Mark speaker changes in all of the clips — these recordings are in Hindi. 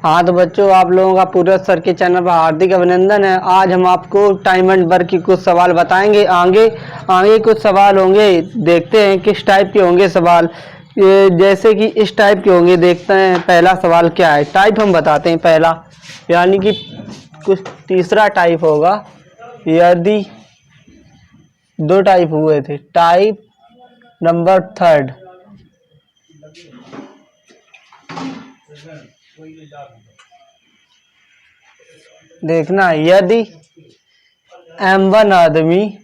Speaker 1: हाँ तो बच्चों, आप लोगों का पूरे सर के चैनल पर हार्दिक अभिनंदन है। आज हम आपको टाइम एंड वर्क की कुछ सवाल बताएंगे। आगे आगे कुछ सवाल होंगे, देखते हैं किस टाइप के होंगे सवाल। ये जैसे कि इस टाइप के होंगे, देखते हैं पहला सवाल क्या है। टाइप हम बताते हैं पहला, यानी कि कुछ तीसरा टाइप होगा। यदि दो टाइप हुए थे, टाइप नंबर थर्ड। देखना, यदि M1 आदमी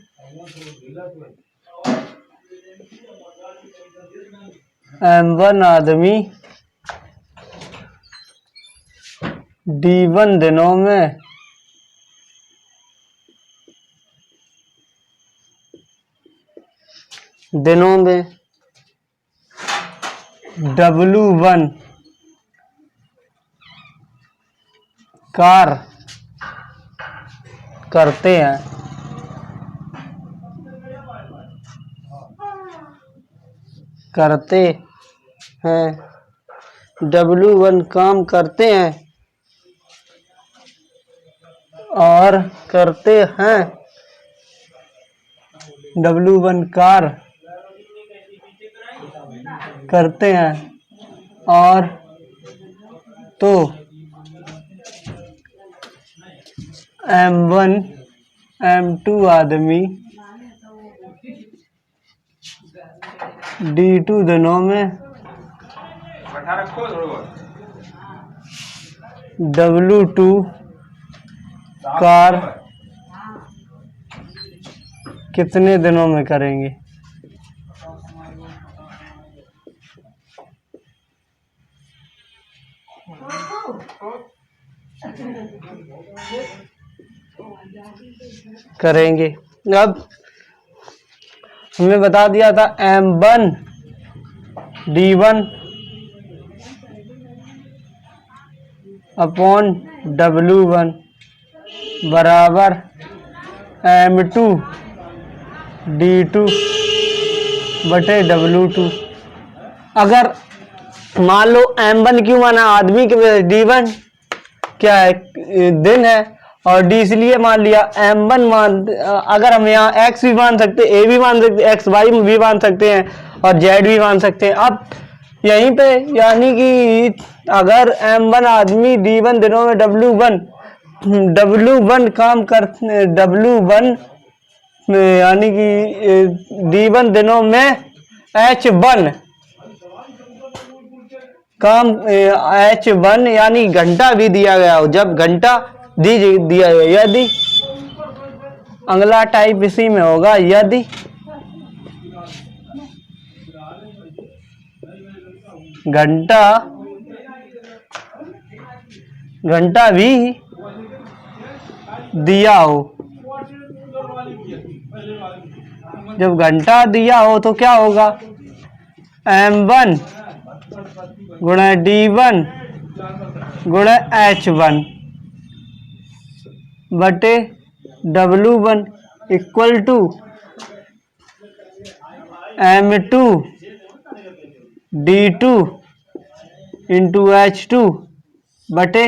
Speaker 1: D1 दिनों में W1 कार्य करते हैं, W1 काम करते हैं और करते हैं, W1 कार्य करते हैं और तो M1 M2 आदमी D2 दिनों में W2 कार्य कितने दिनों में करेंगे। अब हमने बता दिया था M1 D1 अपॉन W1 बराबर M2 D2 बटे W2। अगर मान लो M1 क्यों माना, आदमी के D1 क्या है, दिन है, और D इसलिए मान लिया। M1 अगर हम यहाँ X भी मान सकते, A भी मान सकते, X Y भी मान सकते हैं और Z भी मान सकते हैं। अब यहीं पे यानी कि अगर M1 आदमी D1 दिनों में W1 काम कर W1 यानी कि D1 दिनों में H1 काम H1 यानी घंटा भी दिया गया हो, जब घंटा दिया गया। यदि अगला टाइप इसी में होगा, यदि घंटा भी दिया हो, जब घंटा दिया हो तो क्या होगा, M1 गुणा D1 गुणा H1 बटे W1 equal to M2 D2 into H2 बटे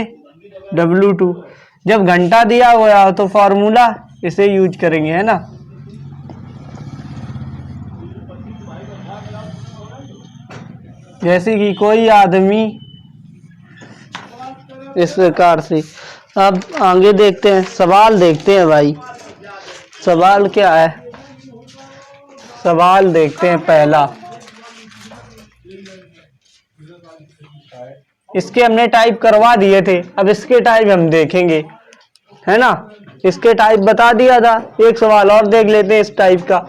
Speaker 1: W2। जब घंटा दिया हुआ हो तो फॉर्मूला इसे यूज करेंगे, है ना। जैसे कि कोई आदमी इस प्रकार से। अब आगे देखते हैं, सवाल देखते हैं भाई, सवाल क्या है। सवाल देखते हैं पहला। इसके हमने टाइप करवा दिए थे, अब इसके टाइप हम देखेंगे, है ना। इसके टाइप बता दिया था, एक सवाल और देख लेते हैं इस टाइप का।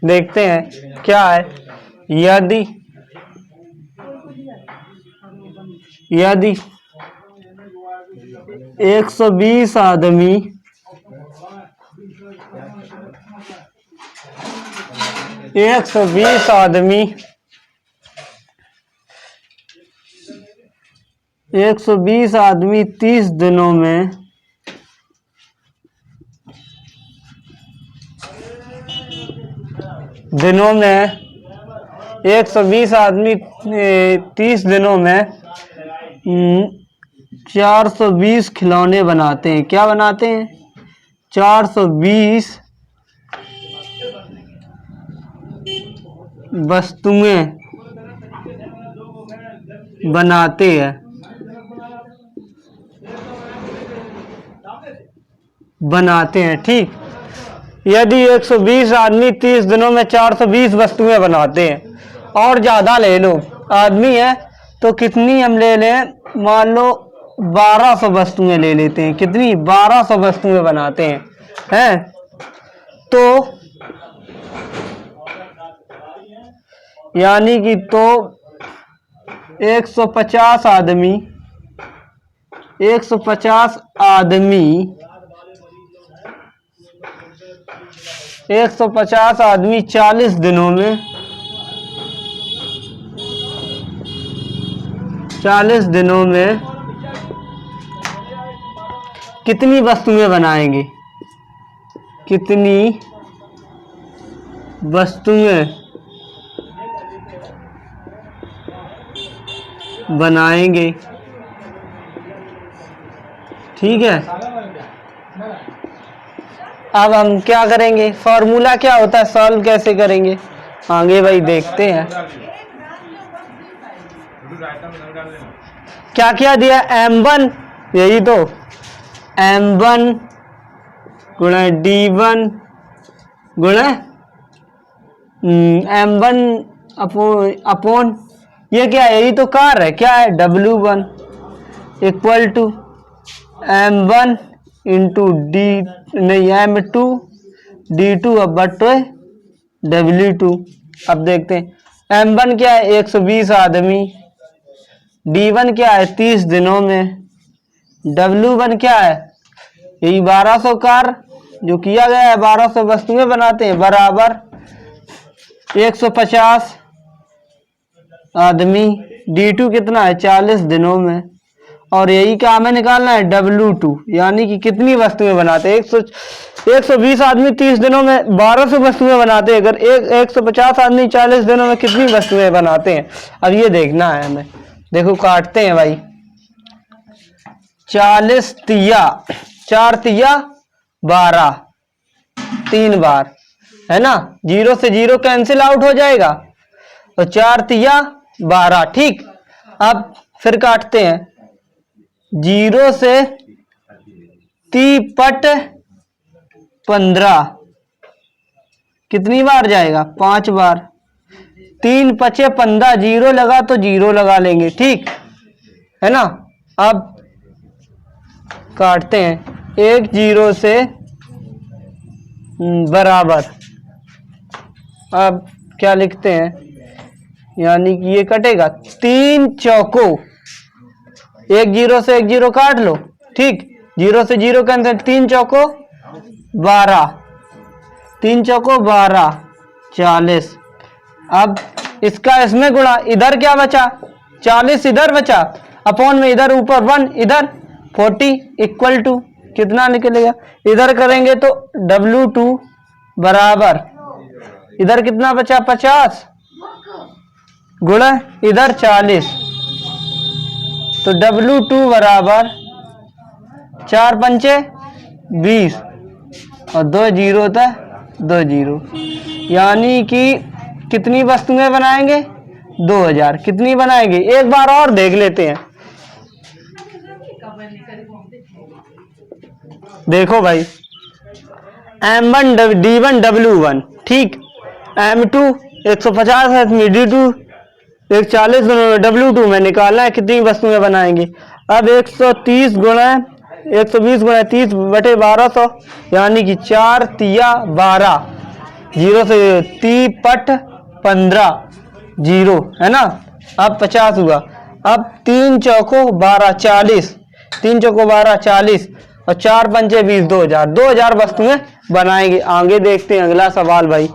Speaker 1: देखते हैं क्या है। यदि 120 आदमी 30 दिनों में 120 आदमी 30 दिनों में 420 खिलौने बनाते हैं। क्या बनाते हैं? 420 वस्तुएं बनाते हैं। ठीक। यदि 120 आदमी 30 दिनों में 420 वस्तुएं बनाते हैं और ज़्यादा ले लो, आदमी है तो कितनी हम ले लें, मान लो 1200 वस्तुएं ले लेते हैं। कितनी? 1200 वस्तुएं बनाते हैं तो यानी कि तो 150 आदमी 150 आदमी 40 दिनों में 40 दिनों में कितनी वस्तुएं बनाएंगे? कितनी वस्तुएं बनाएंगे? ठीक है। अब हम क्या करेंगे? फॉर्मूला क्या होता है, सॉल्व कैसे करेंगे आगे भाई देखते हैं। क्या क्या दिया? M1, यही तो M1 गुणा D1 गुणा M1 अपॉन ये क्या है? यही तो कार्य है। क्या है? W1 equal to M1 into M2 D2 अब बटे W2। अब देखते हैं M1 क्या है? 120 आदमी। D1 क्या है? 30 दिनों में। W1 क्या है? यही 1200 कार्य जो किया गया है, 1200 वस्तुएं बनाते हैं, बराबर 150 आदमी। D2 कितना है? 40 दिनों में। और यही क्या हमें निकालना है? W2 यानी कि कितनी वस्तुएं बनाते हैं। 120 आदमी 30 दिनों में 1200 वस्तुएं बनाते हैं। अगर 150 आदमी 40 दिनों में कितनी वस्तुएं बनाते हैं, अब ये देखना है हमें। देखो काटते हैं भाई। 40 तिया 4 तिया 12, 3 बार है ना। 0 से 0 कैंसिल आउट हो जाएगा तो 4 तिया 12। ठीक। अब फिर काटते हैं। 0 से 3 पट 15 कितनी बार जाएगा? 5 बार। 3 पचे 15, 0 लगा तो 0 लगा लेंगे। ठीक है ना। अब काटते हैं। 1 0 से बराबर। अब क्या लिखते हैं? यानी कि ये कटेगा 3 चौको 1 0 से 1 0 काट लो। ठीक। 0 से 0 कैंसिल। 3 चौको 12, 3 चौको 12 40। अब इसका इसमें गुणा, इधर क्या बचा? 40 इधर बचा, अपॉन में इधर ऊपर 1 इधर 40 इक्वल टू कितना निकलेगा? इधर करेंगे तो W2 बराबर इधर कितना बचा? 50 गुणा इधर 40 तो W2 बराबर 4 पंचे 20 और 2 0 होता है 2 0। यानी कि कितनी वस्तुएं बनाएंगे? 2000। कितनी बनाएंगे? एक बार और देख लेते हैं। देखो भाई M1 D1 W1। ठीक। M2 150 आदमी, D2 140 W2 में निकालना है कितनी वस्तुएं बनाएंगे। अब 130 गुणा 120 गुणा 30 बटे 1200 यानी कि 4 तिया 12, 0 से 3 पट 15 0 है ना। अब 50 हुआ। अब 3 चौको 12 40, 3 चौको 12 40 और 4 पंचे 20 2000 वस्तुएं बनाएंगे। आगे देखते हैं अगला सवाल भाई।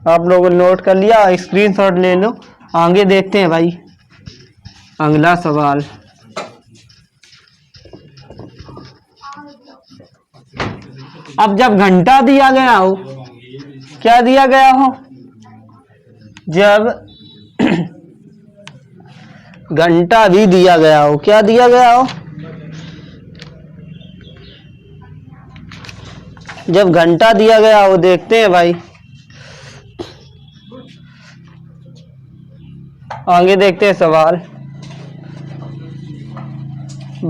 Speaker 1: आप लोगों ने नोट कर लिया, स्क्रीनशॉट ले लो। आगे देखते हैं भाई अगला सवाल। अब जब घंटा दिया गया हो, क्या दिया गया हो? जब घंटा भी दिया गया हो, क्या दिया गया हो, जब घंटा दिया गया हो, देखते हैं भाई आगे देखते हैं सवाल।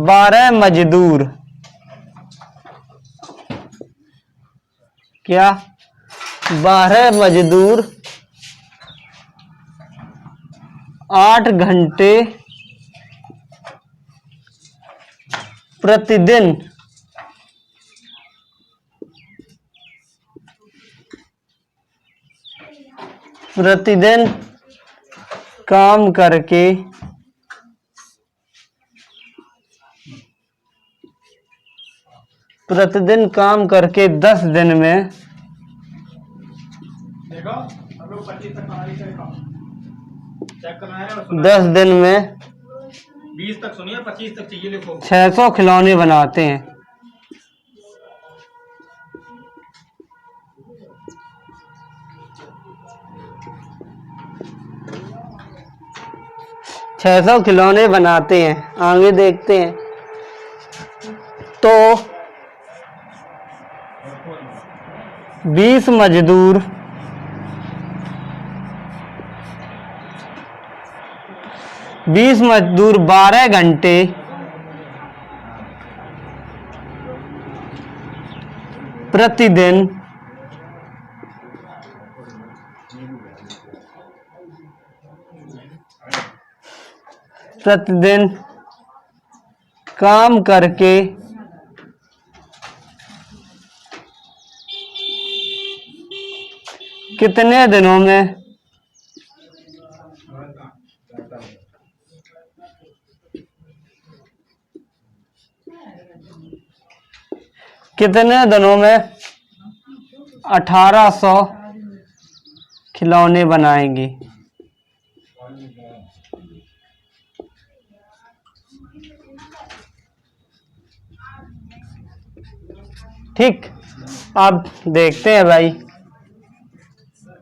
Speaker 1: 12 मजदूर, क्या 12 मजदूर 8 घंटे प्रतिदिन काम करके प्रतिदिन काम करके 10 दिन में 10 दिन में
Speaker 2: 20 तक सुनिए, 25 तक चाहिए लिखो।
Speaker 1: 600 खिलौने बनाते हैं। छह सौ खिलौने बनाते हैं। आगे देखते हैं तो 20 मजदूर 12 घंटे प्रतिदिन काम करके कितने दिनों में कितने दिनों में 1800 खिलौने बनाएंगे। ठीक, अब देखते हैं भाई।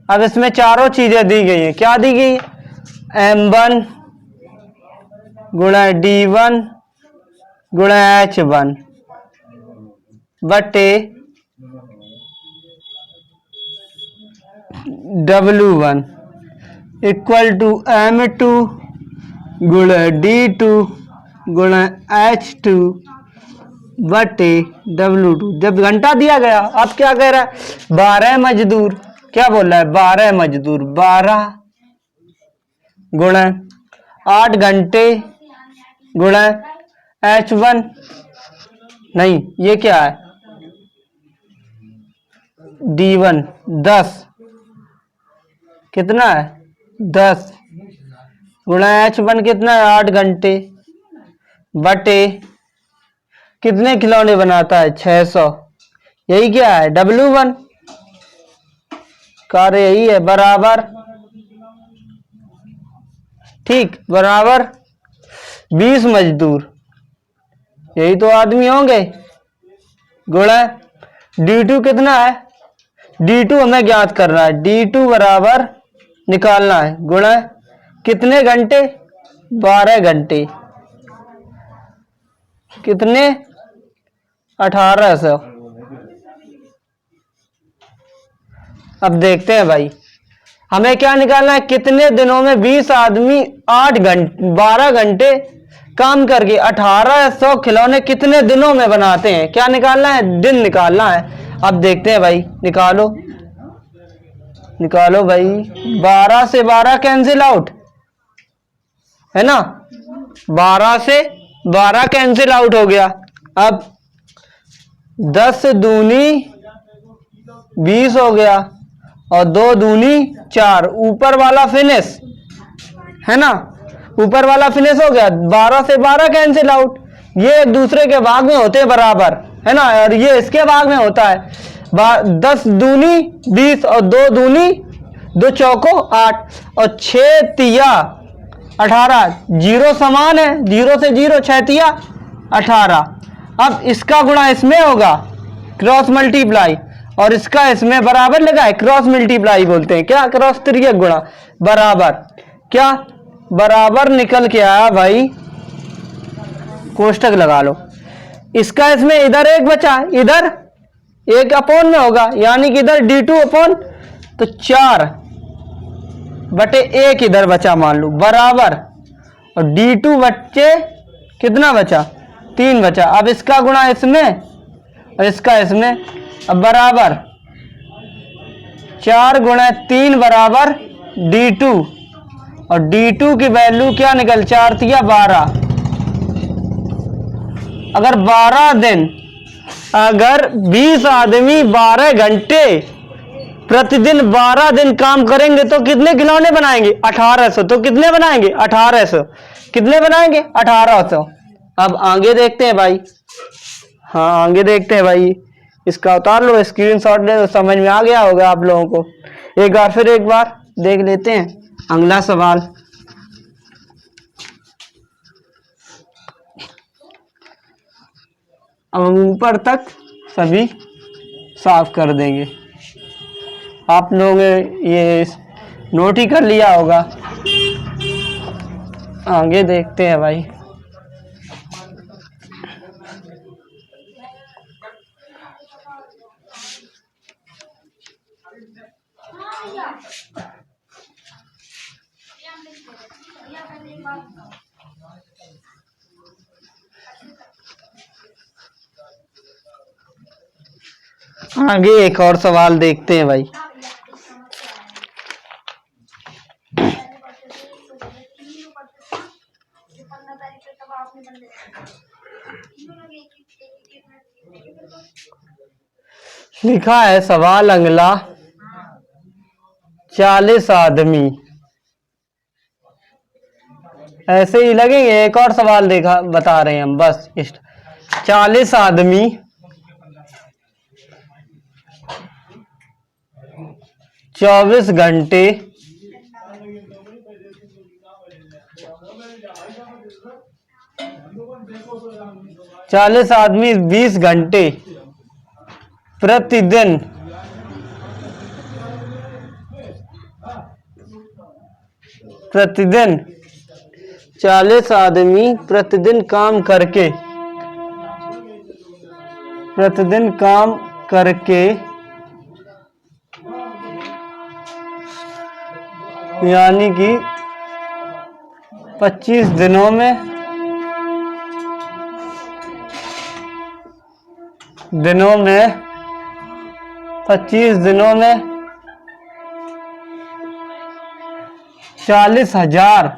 Speaker 1: अब इसमें चारों चीजें दी गई हैं। क्या दी गई? M1 गुणा D1 गुणा H1 बटे W1 इक्वल टू M2 गुणा D2 गुणा H2 बटे W2। जब घंटा दिया गया, अब क्या कह रहा है? 12 मजदूर, क्या बोल रहा है? 12 मजदूर 12 गुणा 8 घंटे गुणा H1, नहीं ये क्या है? D1 10, कितना है? 10 गुणा H1 कितना है? 8 घंटे बटे कितने खिलौने बनाता है? 600। यही क्या है? W1 कार्य यही है, बराबर, ठीक, बराबर 20 मजदूर, यही तो आदमी होंगे, गुणा D2 कितना है? D2 हमें ज्ञात करना है, D2 बराबर निकालना है, गुणा कितने घंटे? 12 घंटे, कितने? 1800। अब देखते हैं भाई, हमें क्या निकालना है? कितने दिनों में 20 आदमी 12 घंटे काम करके 1800 खिलौने कितने दिनों में बनाते हैं? क्या निकालना है? दिन निकालना है। अब देखते हैं भाई, निकालो निकालो भाई। 12 से 12 कैंसिल आउट है ना, 12 से 12 कैंसिल आउट हो गया। अब 10 दूनी 20 हो गया और 2 दूनी 4, ऊपर वाला फिनिश है ना, ऊपर वाला फिनिश हो गया। 12 से 12 कैंसिल आउट, ये एक दूसरे के भाग में होते हैं बराबर है ना, और ये इसके भाग में होता है। 10 दूनी 20 और 2 दूनी 2 चौको 8 और 6 तिया 18, जीरो समान है, 0 से 0, 6 तिया 18। अब इसका गुणा इसमें होगा, क्रॉस मल्टीप्लाई, और इसका इसमें बराबर लगा है, क्रॉस मल्टीप्लाई बोलते हैं। क्या? क्रॉस तिर्यक गुणा, बराबर क्या? बराबर निकल के आया भाई, कोष्टक लगा लो। इसका इसमें इधर एक बचा, इधर एक अपोन में होगा, यानी कि इधर D2 अपोन, तो 4/1 इधर बचा मान लो, बराबर, और D2 बच्चे कितना बचा, 3 बचा। अब इसका गुणा इसमें और इसका इसमें, अब बराबर 4 गुणा 3 बराबर D2, और D2 की वैल्यू क्या निकल, 4 तिया 12। अगर 12 दिन, अगर 20 आदमी 12 घंटे प्रतिदिन 12 दिन काम करेंगे तो कितने खिलौने बनाएंगे, 1800। तो कितने बनाएंगे, 1800। कितने बनाएंगे, 1800। अब आगे देखते हैं भाई, हाँ आगे देखते हैं भाई, इसका उतार लो, स्क्रीनशॉट ले लो, समझ में आ गया होगा आप लोगों को। एक बार फिर एक बार देख लेते हैं अगला सवाल। अब हम ऊपर तक सभी साफ कर देंगे, आप लोगों ने ये नोट ही कर लिया होगा। आगे देखते हैं भाई, आगे एक और सवाल देखते हैं भाई। लिखा है सवाल अगला, 40 आदमी, ऐसे ही लगेंगे। एक और सवाल देखा बता रहे हैं हम, बस 40 आदमी 24 घंटे 40 आदमी 20 घंटे प्रतिदिन प्रतिदिन 40 आदमी प्रतिदिन काम करके यानी कि 25 दिनों में 25 दिनों में 40,000,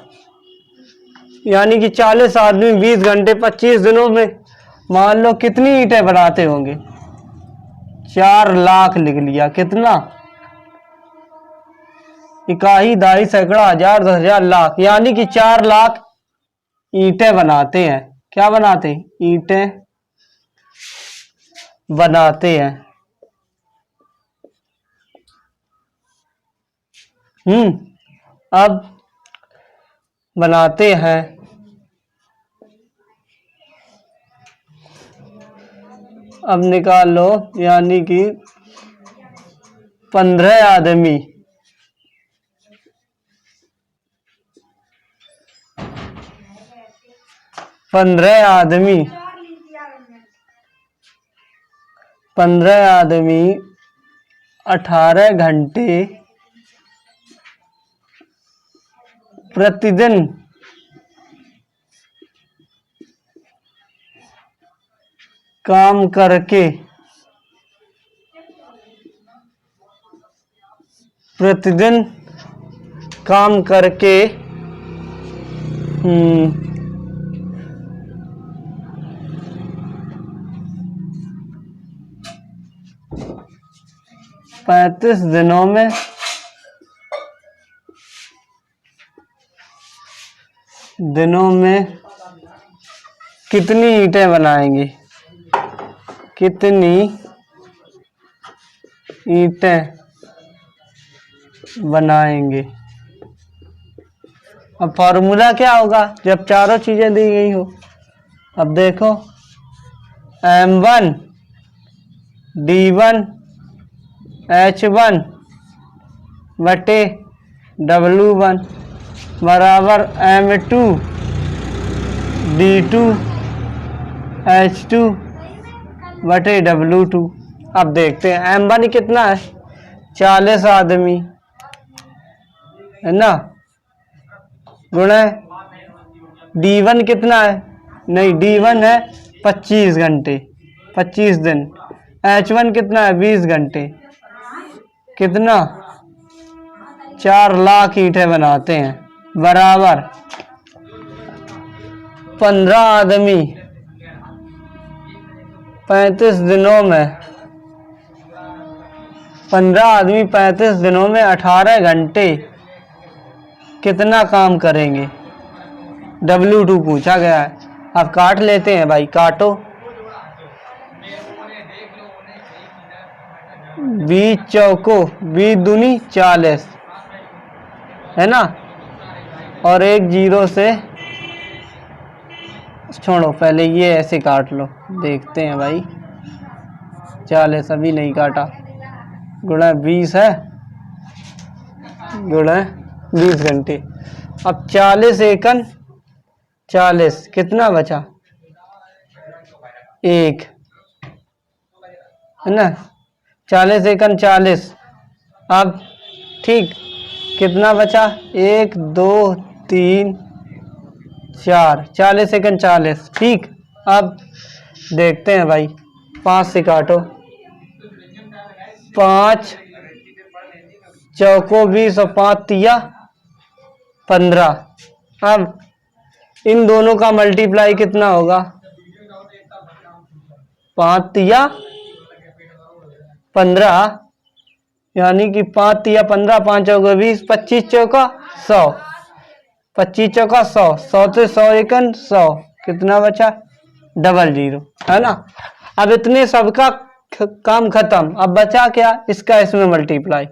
Speaker 1: यानी कि 40 आदमी 20 घंटे 25 दिनों में मान लो कितनी ईंटें बनाते होंगे, 4 लाख लिख लिया। कितना, इकाई, दाई, सैकड़ा, हजार, 10,000, लाख, यानी कि 4 लाख ईंटें बनाते हैं। क्या बनाते हैं, ईंटें बनाते हैं। अब बनाते हैं, अब निकाल लो, यानी कि 15 आदमी 18 घंटे प्रतिदिन काम करके प्रतिदिन काम करके 35 दिनों में कितनी ईंटें बनाएंगे, कितनी ईंटें बनाएंगे। अब फॉर्मूला क्या होगा जब चारों चीजें दी गई हो। अब देखो M1 D1 H1 बटे W1, बराबर M2D2H2 बटे W2। अब देखते हैं M1 कितना है, 40 आदमी है ना, गुणा D1 कितना है, नहीं D1 है 25 घंटे 25 दिन, H1 कितना है 20 घंटे, कितना 4 लाख ईंटें बनाते हैं, बराबर 15 आदमी 35 दिनों में 15 आदमी 35 दिनों में 18 घंटे कितना काम करेंगे, W2 पूछा गया है। अब काट लेते हैं भाई, काटो 20 चौको 20 दूनी 40 है ना, और एक जीरो से छोड़ो, पहले ये ऐसे काट लो, देखते हैं भाई 40 अभी नहीं काटा, गुणा 20 है, गुणा 20 घंटे। अब 40 एकन 40 कितना बचा, 1 है ना, 40 एकन 40। अब ठीक कितना बचा, 1 2 3 4, 40 सेकंड 40, ठीक। अब देखते हैं भाई 5 से काटो, 5 चौको 20 और 5 तिया 15। अब इन दोनों का मल्टीप्लाई कितना होगा, 5 तिया 15, यानी कि 5 तिया 15, 5 चौका 20, 25 चौका 100, 25 चौका 100, 100 से 100 एकन 100, कितना बचा, 00 है ना। अब इतने सबका काम खत्म, अब बचा क्या, इसका इसमें मल्टीप्लाई,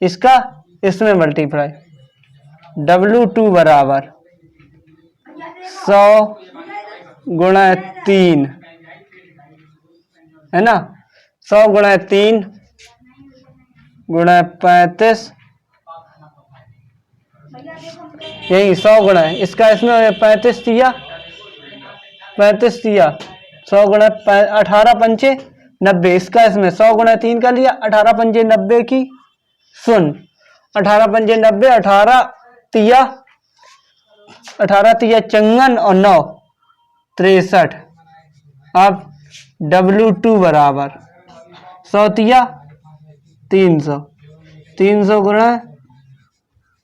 Speaker 1: इसका इसमें मल्टीप्लाई, W2 बराबर 100 गुणा 3 है ना, 100 गुणा 3 गुणा 35, यही 100 गुणा है, इसका इसमें 35 दिया 100 गुणा 18 पंचे 90, इसका इसमें 100 गुणा 3 का लिया, 18 पंचे 90 की सुन, 18 पंचे 90, 18 तिया 54 और 9 63। अब W2 बराबर 100 तिया 300, 300 गुणा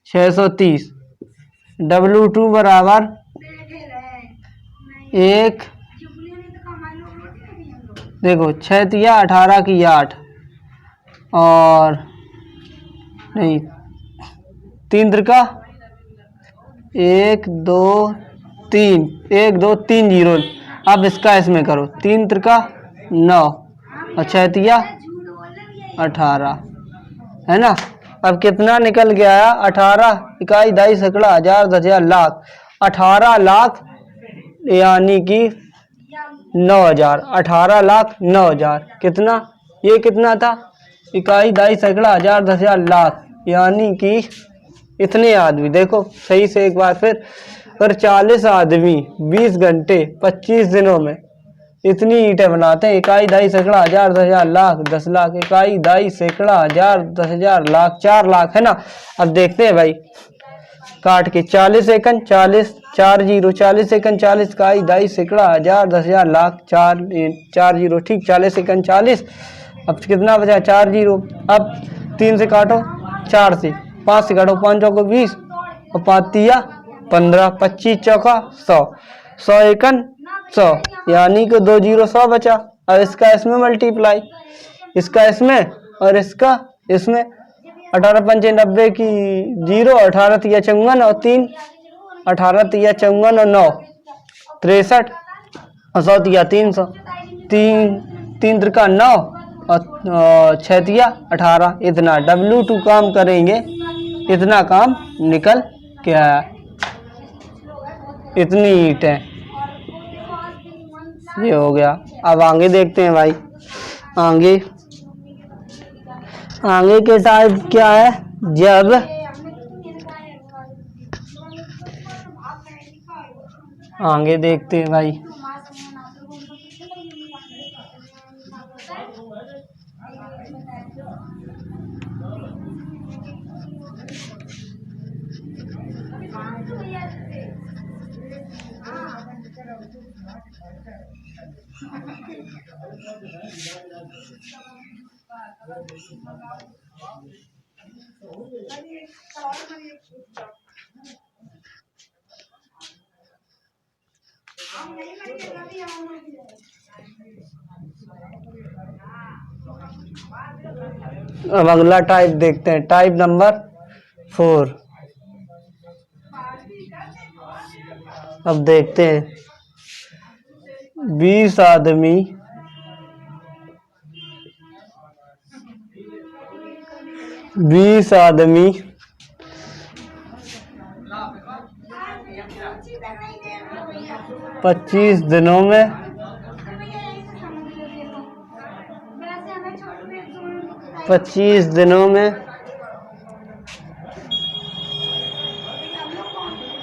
Speaker 1: 630, W2 बराबर 1, देखो 6 तिया 18 की 8 और नहीं 3 त्रिका 1 2 3 1 2 3 0। अब इसका इसमें करो, 3 त्रिका 9 और 6 तिया 18 है ना। अब कितना निकल गया, 18 इकाई दाई सैकड़ा हजार 10,000 लाख, 18 लाख यानी कि 9,000, 18 लाख 9,000, कितना, ये कितना था, इकाई दाई सैकड़ा हजार 10,000 लाख, यानी कि इतने आदमी, देखो सही से एक बार फिर, अगर 40 आदमी 20 घंटे 25 दिनों में इतनी ईंटें बनाते हैं, इकाई दाई सैकड़ा हजार 10,000 लाख 10 लाख, इकाई दाई सैकड़ा हजार 10,000 लाख 4 लाख है ना। अब देखते हैं भाई काट के, 40 एकन 40 4 जीरो, 40 एकन 40, इकाई दाई सैकड़ा हजार 10,000 लाख 4 जीरो, ठीक 40 एकन 40। अब कितना बचा, 4 जीरो। अब 3 से काटो, 4 से, 5 से काटो, 5 चौको 20 और 5 तिया 15, 25 चौका 100, 100 एकन 100, यानी कि 2 जीरो 100 बचा। अब इसका इसमें मल्टीप्लाई, इसका इसमें और इसका इसमें, 18 पंचे 90 की 0, 18 तिया 54 और 3, 18 तिया 54 और 9 63 और 100 तिया 300, 3 त्रिका 9 और 6 तिया 18, इतना W2 काम करेंगे, इतना काम निकल के आया, इतनी ईंटें, ये हो गया। अब आगे देखते हैं भाई, आगे के टाइप क्या है, जब आगे देखते हैं भाई। अब अगला टाइप देखते हैं, टाइप नंबर 4। अब देखते हैं 20 आदमी 25 दिनों में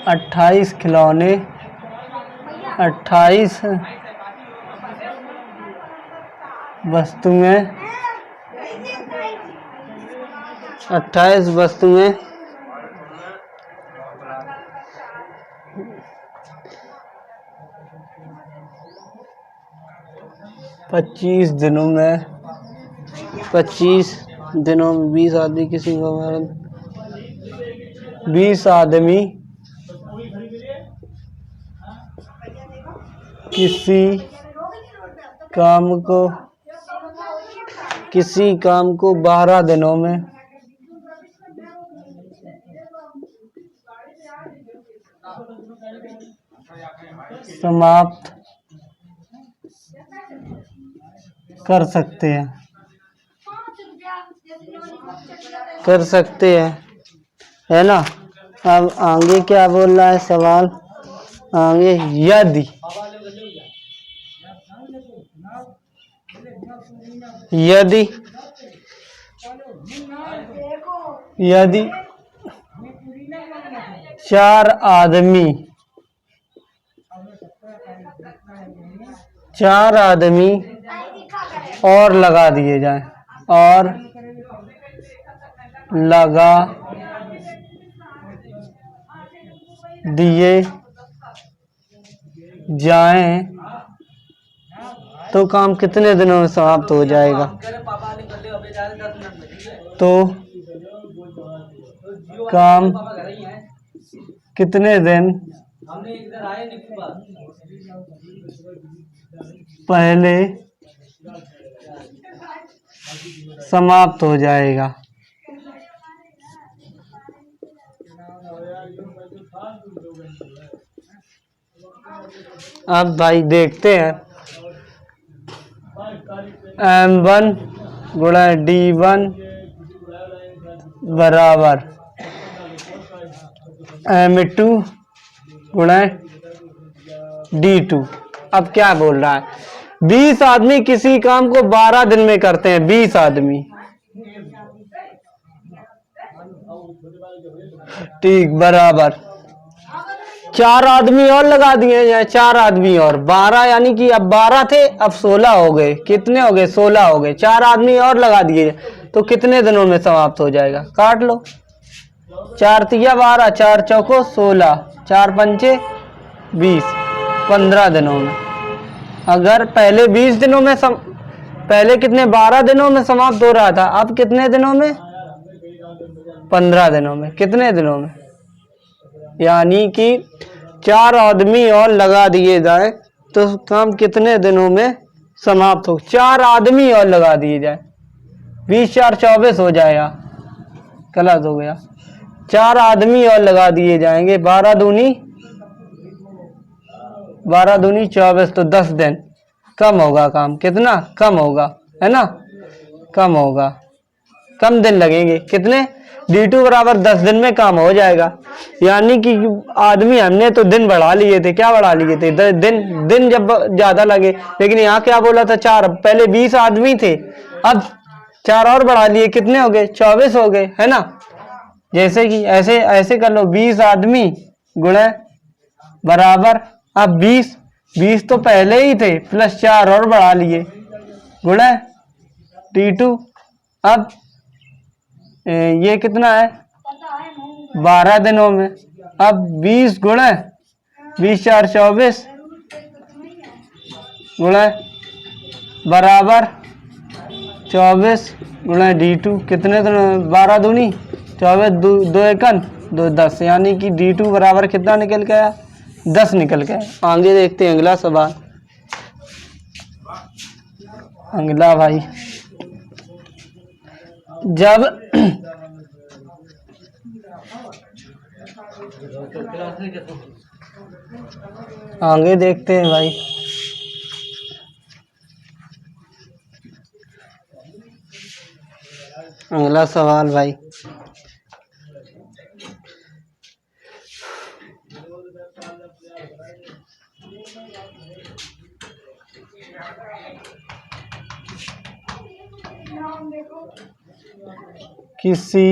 Speaker 1: 28 खिलौने 28 वस्तुएं 25 दिनों में 20 आदमी 20 आदमी किसी काम को 12 दिनों में समाप्त कर सकते हैं, है ना। अब आगे क्या बोल रहा है सवाल, आगे यदि चार आदमी और लगा दिए जाएं तो काम कितने दिनों में समाप्त हो जाएगा। तो काम कितने दिन पहले समाप्त हो जाएगा। अब भाई देखते हैं M1 गुणा D1 बराबर M2 गुणा D2। अब क्या बोल रहा है, 20 आदमी किसी काम को 12 दिन में करते हैं, 20 आदमी, ठीक, बराबर 4 आदमी और लगा दिए जाए, 4 आदमी और 12, यानी कि अब 12 थे अब 16 हो गए, कितने हो गए 16 हो गए, 4 आदमी और लगा दिए तो कितने दिनों में समाप्त हो जाएगा। काट लो, 4 तिया 12, 4 चौको 16, 4 पंचे 20, 15 दिनों में। अगर पहले 20 दिनों में पहले कितने 12 दिनों में समाप्त हो रहा था, अब कितने दिनों में 15 दिनों में। कितने दिनों में, यानी कि 4 आदमी और लगा दिए जाए तो काम कितने दिनों में समाप्त हो। 4 आदमी और लगा दिए जाए, 20 4 24 हो जाएगा, गलत हो गया। 4 आदमी और लगा दिए जाएंगे, 12 दूनी 24 तो 10 दिन कम होगा काम, कितना कम होगा, है ना, कम होगा, कम दिन लगेंगे। कितने, D2 बराबर 10 दिन में काम हो जाएगा। यानी कि आदमी हमने तो दिन बढ़ा लिए थे, क्या बढ़ा लिए थे, दिन जब ज्यादा लगे, लेकिन यहाँ क्या बोला था 4, पहले 20 आदमी थे अब 4 और बढ़ा लिए, कितने हो गए 24 हो गए, है ना। जैसे कि ऐसे कर लो, 20 आदमी गुणे बराबर अब 20 तो पहले ही थे, प्लस 4 और बढ़ा लिए, गुणा T2। अब ये कितना है 12 दिनों में। अब 20 गुणा 20 4 24 गुणा बराबर 24 गुणा D2 कितने दिनों में 12 दूनी 24 दो एकन 2 10, यानी कि D2 बराबर कितना निकल गया 10 निकल गया। आगे देखते हैं अगला सवाल। अगला भाई, जब आगे देखते हैं भाई। अगला सवाल भाई, किसी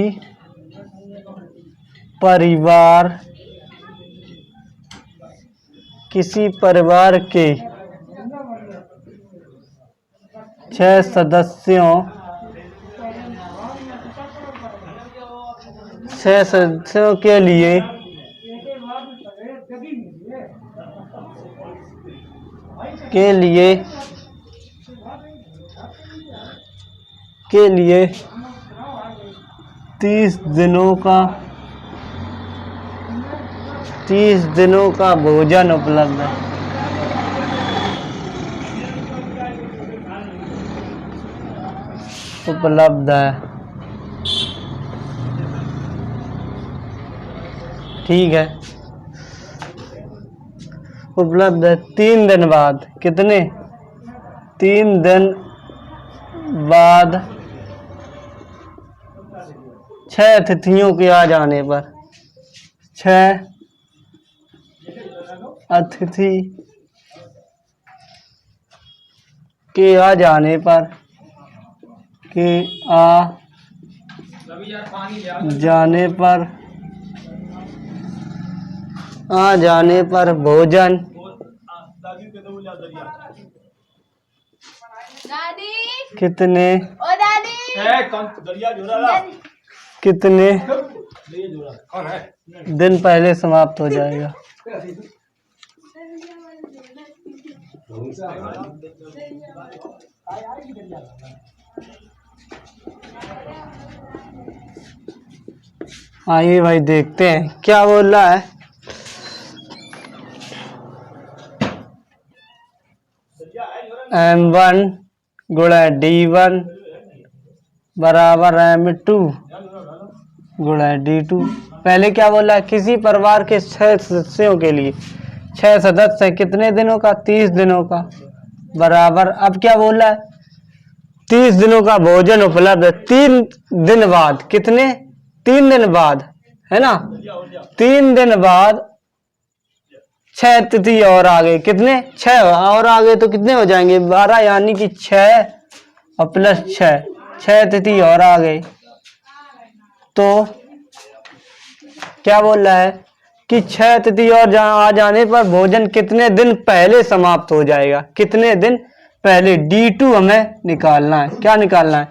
Speaker 1: परिवार के 6 सदस्यों के लिए के लिए 30 दिनों का भोजन उपलब्ध है। ठीक है, उपलब्ध है। 3 दिन बाद, कितने 3 दिन बाद 6 अतिथियों के आ जाने पर, 6 अतिथि के आ जाने पर भोजन कितने दिन पहले समाप्त हो जाएगा। आइए भाई देखते हैं क्या बोल रहा है। M1 गुणा D1 बराबर M2 गुणा D2। पहले क्या बोला, किसी परिवार के 6 सदस्यों के लिए, 6 सदस्य कितने दिनों का 30 दिनों का, बराबर अब क्या बोला है 30 दिनों का भोजन उपलब्ध है। 3 दिन बाद, कितने 3 दिन बाद है ना, 3 दिन बाद 6 अतिथि और आ गए, कितने 6 और आ गए तो कितने हो जाएंगे 12, यानी कि 6 और प्लस 6 अतिथि और आ गए। तो क्या बोल रहा है कि 6 अतिथि और आ जाने पर भोजन कितने दिन पहले समाप्त हो जाएगा, कितने दिन पहले। D2 हमें निकालना है। क्या निकालना है,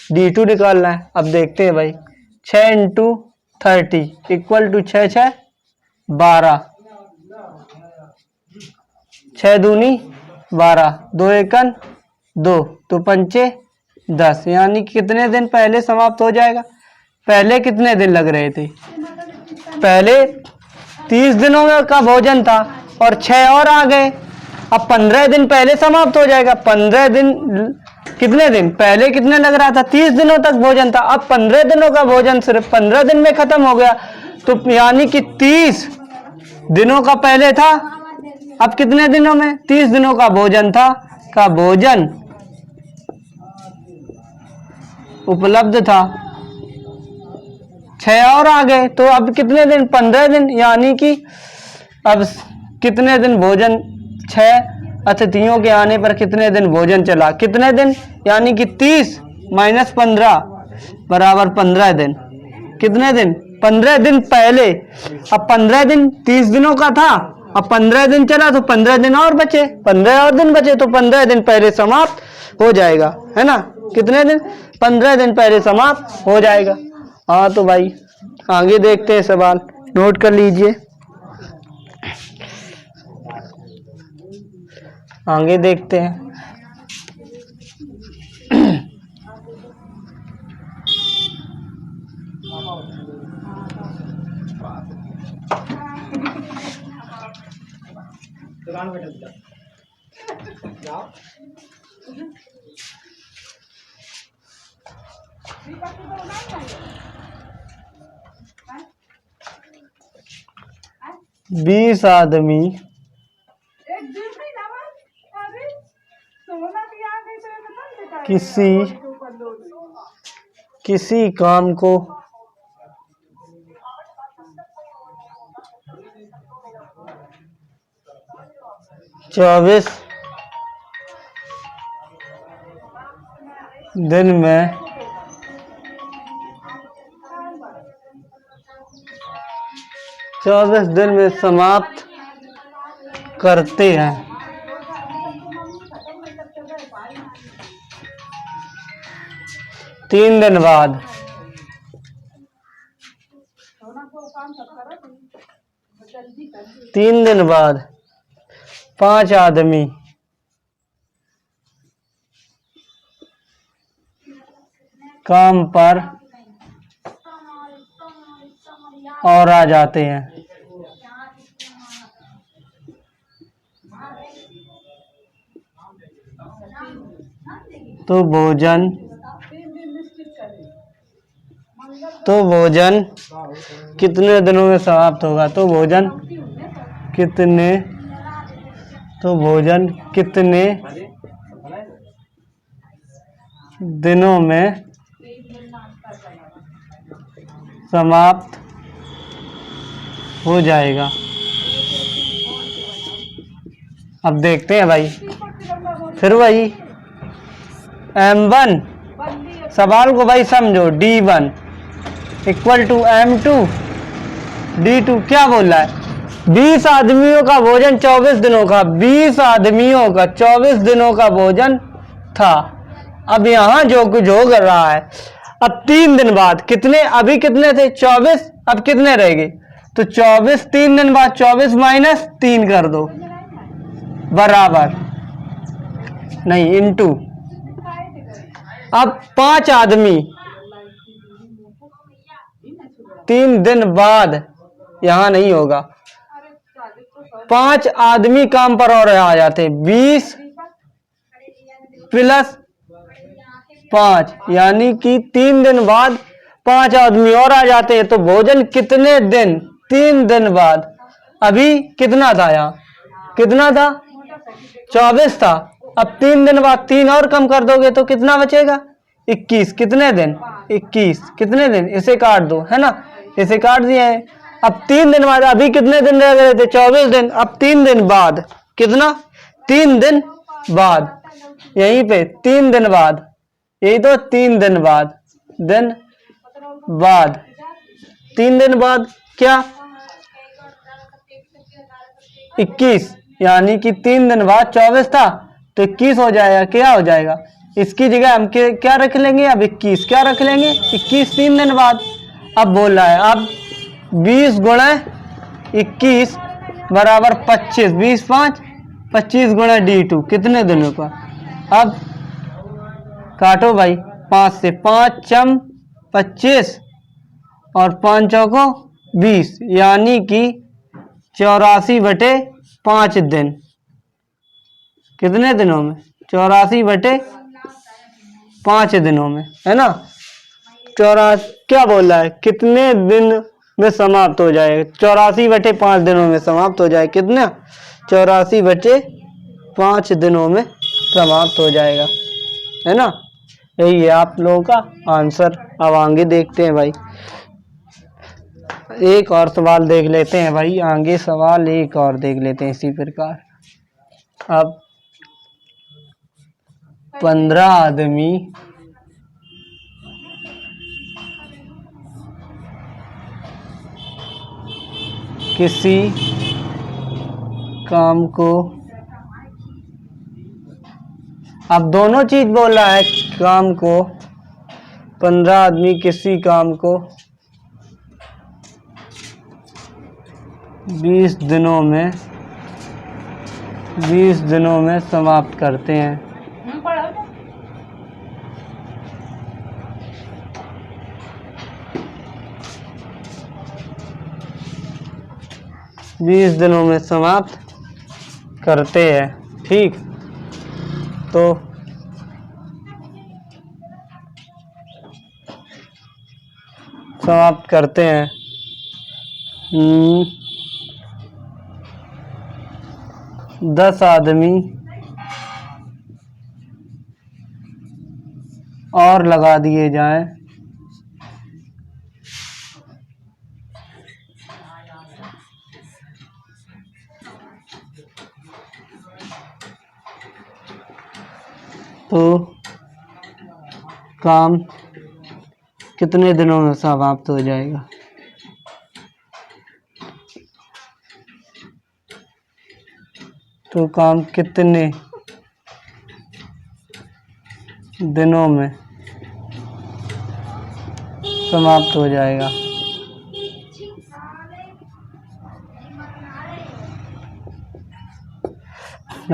Speaker 1: D2 निकालना है। अब देखते हैं भाई, 6 × 30 इक्वल टू 6 6 12, 6 दूनी 12, 2 एकन 2, तो 5 10, यानी कि कितने दिन पहले समाप्त हो जाएगा। पहले कितने दिन लग रहे थे, पहले 30 दिनों का भोजन था और 6 और आ गए, अब 15 दिन पहले समाप्त हो जाएगा। 15 दिन, कितने दिन पहले कितने लग रहा था 30 दिनों तक भोजन था, अब 15 दिनों का भोजन सिर्फ 15 दिन में खत्म हो गया। तो यानी कि 30 दिनों का पहले था, अब कितने दिनों में 30 दिनों का भोजन था, का भोजन उपलब्ध था। 6 और आ गए तो अब कितने दिन 15 दिन, यानी कि अब कितने दिन भोजन, 6 अतिथियों के आने पर कितने दिन भोजन चला, कितने दिन, यानी कि 30 - 15 बराबर 15 दिन। कितने दिन 15 दिन पहले, अब 15 दिन 30 दिनों का था अब 15 दिन चला तो 15 दिन और बचे, 15 और दिन बचे तो 15 दिन पहले समाप्त हो जाएगा, है ना। कितने दिन? 15 दिन पहले समाप्त हो जाएगा। हाँ तो भाई आगे देखते हैं सवाल, नोट कर लीजिए। आगे देखते हैं।
Speaker 2: दुकान बैठा जाओ।
Speaker 1: 20 आदमी किसी काम को 24 दिन में समाप्त करते हैं। 3 दिन बाद 5 आदमी काम पर और आ जाते हैं। तो भोजन कितने दिनों में समाप्त होगा? तो भोजन कितने दिनों में समाप्त हो जाएगा। अब देखते हैं भाई, फिर वही M1 सवाल को भाई समझो। D1 equal to M2 D2 क्या बोल रहा है? 20 आदमियों का भोजन 24 दिनों का, 20 आदमियों का 24 दिनों का भोजन था। अब यहाँ जो कुछ हो कर रहा है, अब 3 दिन बाद कितने, अभी कितने थे 24, अब कितने रहेंगे? तो 24 3 दिन बाद 24 माइनस 3 कर दो, बराबर नहीं इनटू। अब 5 आदमी 3 दिन बाद, यहां नहीं होगा, 5 आदमी काम पर और आ जाते, 20 प्लस 5 यानी कि 3 दिन बाद 5 आदमी और आ जाते हैं। तो भोजन कितने दिन? 3 दिन बाद। अभी कितना था? यहाँ कितना था? 24 था। अब 3 दिन बाद 3 और कम कर दोगे तो कितना बचेगा? 21। कितने दिन? 21। कितने दिन? इसे काट दो, है ना, इसे काट दिया है। अब 3 दिन बाद, अभी कितने दिन रह गए थे? 24 दिन। अब 3 दिन बाद कितना? 3 दिन बाद, यहीं पे 3 दिन बाद, यही तो 3 दिन बाद, 3 दिन बाद क्या? 21 यानी कि 3 दिन बाद 24 था तो 21 हो जाएगा। क्या हो जाएगा? इसकी जगह हम क्या रख लेंगे? अब 21 क्या रख लेंगे? 21 3 दिन बाद। अब बोल रहा है अब 20 गुणा 21 बराबर 25, 20 5 25 गुणा D2 कितने दिनों का? अब काटो भाई, 5 से 5 चम 25 और 5 चौको 20 यानी कि 84/5 दिन। कितने दिनों में? 84/5 दिनों में, है ना। 84 क्या बोल रहा है? कितने दिन में समाप्त हो जाएगा? 84/5 दिनों में समाप्त हो जाए। कितना? 84/5 दिनों में समाप्त हो जाएगा, है ना। यही है आप लोगों का आंसर। अब आगे देखते हैं भाई, एक और सवाल देख लेते हैं भाई। आगे सवाल एक और देख लेते हैं इसी प्रकार। अब 15 आदमी किसी काम को, अब दोनों चीज बोल रहा है। काम को 15 आदमी किसी काम को 20 दिनों में समाप्त करते हैं। 20 दिनों में समाप्त करते हैं। ठीक, तो समाप्त करते हैं। 10 आदमी और लगा दिए जाएं। तो काम कितने दिनों में समाप्त हो जाएगा? तो काम कितने दिनों में समाप्त हो जाएगा?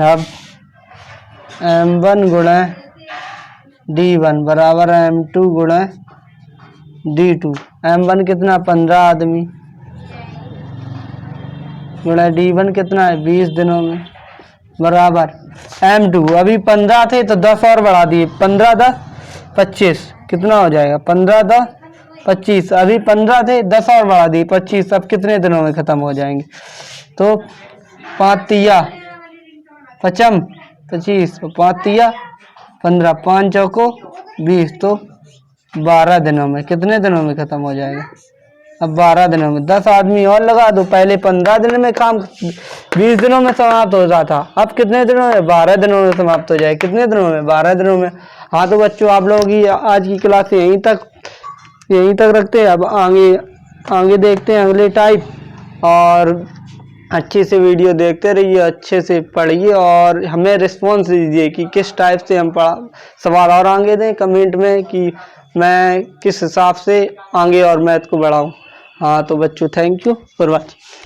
Speaker 1: अब M1 गुणा D1 बराबर M2 गुणा D2। M1 कितना 15 आदमी गुणा D1 कितना है 20 दिनों में बराबर M2 अभी 15 थे तो 10 और बढ़ा दिए, 15 10 25 कितना हो जाएगा 15 10 25। अभी 15 थे 10 और बढ़ा दिए 25। अब कितने दिनों में खत्म हो जाएंगे? तो 5 तिया 55 25 5 तिया 15 5 चौको 20 तो 12 दिनों में। कितने दिनों में खत्म हो जाएगा? अब 12 दिनों में। 10 आदमी और लगा दो, पहले 15 दिन में काम 20 दिनों में समाप्त हो जाता, अब कितने दिनों में 12 दिनों में समाप्त हो जाए। कितने दिनों में 12 दिनों में। हाँ तो बच्चों आप लोगों की आज की क्लास यहीं तक रखते हैं। अब आगे देखते हैं अगले टाइप, और अच्छे से वीडियो देखते रहिए, अच्छे से पढ़िए और हमें रिस्पॉन्स दीजिए कि किस टाइप से हम सवाल और आगे दें कमेंट में, कि मैं किस हिसाब से आगे और मैथ को बढ़ाऊं। हाँ तो बच्चों थैंक यू फॉर वॉचिंग।